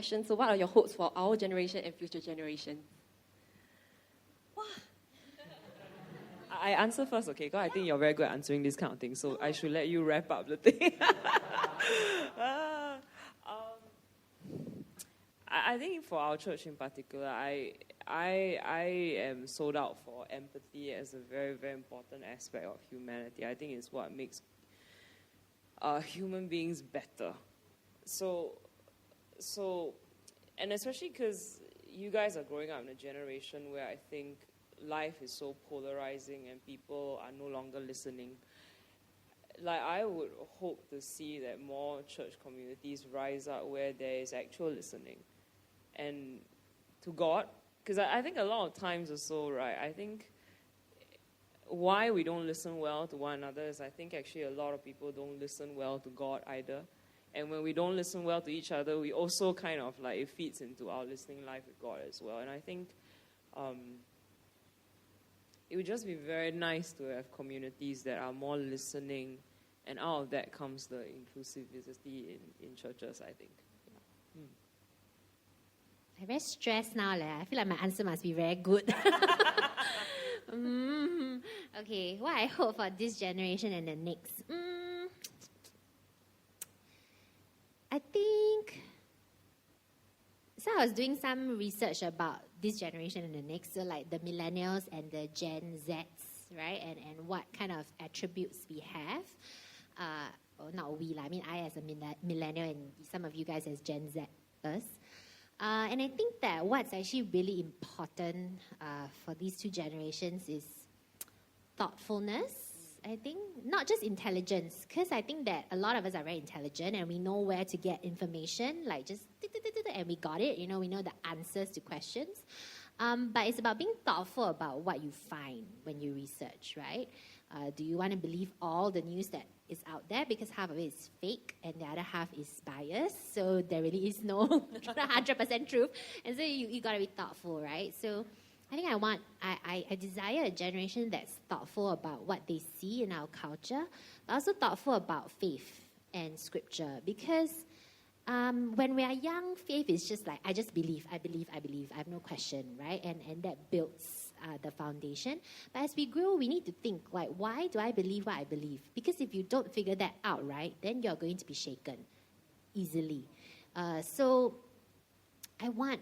question. So what are your hopes for our generation and future generations? I answer first, okay? Because I think you're very good at answering this kind of thing, so I should let you wrap up the thing. I think for our church in particular, I am sold out for empathy as a very, very important aspect of humanity. I think it's what makes human beings better. So, and especially because you guys are growing up in a generation where I think life is so polarizing and people are no longer listening. Like, I would hope to see that more church communities rise up where there is actual listening and to God. Because I think a lot of times also, right, I think why we don't listen well to one another is I think actually a lot of people don't listen well to God either. And when we don't listen well to each other, we also kind of like, it feeds into our listening life with God as well. And I think it would just be very nice to have communities that are more listening, and out of that comes the inclusivity in churches, I think. Yeah. I'm very stressed now. I feel like my answer must be very good. Okay, what I hope for this generation and the next? I think... So I was doing some research about this generation and the next, so like the millennials and the Gen Zs, right? And what kind of attributes we have. Or not we, I mean I as a millennial and some of you guys as Gen Zers. And I think that what's actually really important for these two generations is thoughtfulness. I think not just intelligence, because I think that a lot of us are very intelligent and we know where to get information, like just and we got it, we know the answers to questions. But it's about being thoughtful about what you find when you research, right? Do you want to believe all the news that is out there, because half of it is fake and the other half is biased, so there really is no 100% truth, and so you got to be thoughtful, right? So I think I desire a generation that's thoughtful about what they see in our culture, but also thoughtful about faith and scripture, because when we are young, faith is just like, I just believe, I have no question, right? And that builds the foundation. But as we grow, we need to think, like, why do I believe what I believe? Because if you don't figure that out, right, then you're going to be shaken easily. So I want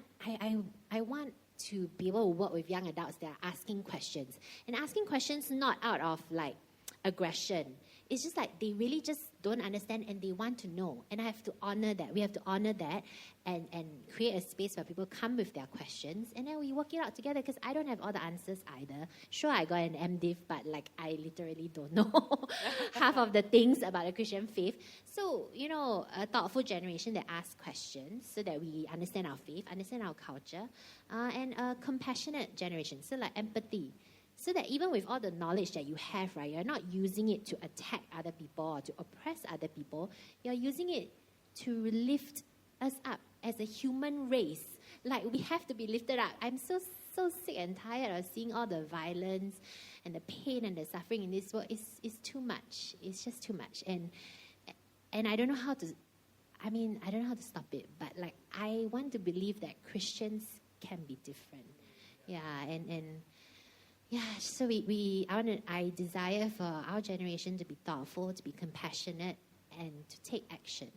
to be able to work with young adults that are asking questions. And asking questions not out of, like, aggression. It's just like they really just don't understand and they want to know. And I have to honor that. We have to honor that and create a space where people come with their questions and then we work it out together, because I don't have all the answers either. Sure, I got an MDiv, but like I literally don't know half of the things about the Christian faith. So, a thoughtful generation that asks questions so that we understand our faith, understand our culture, and a compassionate generation, so like empathy. So that even with all the knowledge that you have, right, you're not using it to attack other people or to oppress other people. You're using it to lift us up as a human race. Like, we have to be lifted up. I'm so sick and tired of seeing all the violence and the pain and the suffering in this world. It's too much. It's just too much. And I don't know how to... I don't know how to stop it. But, like, I want to believe that Christians can be different. Yeah, and yeah, so I desire for our generation to be thoughtful, to be compassionate, and to take action.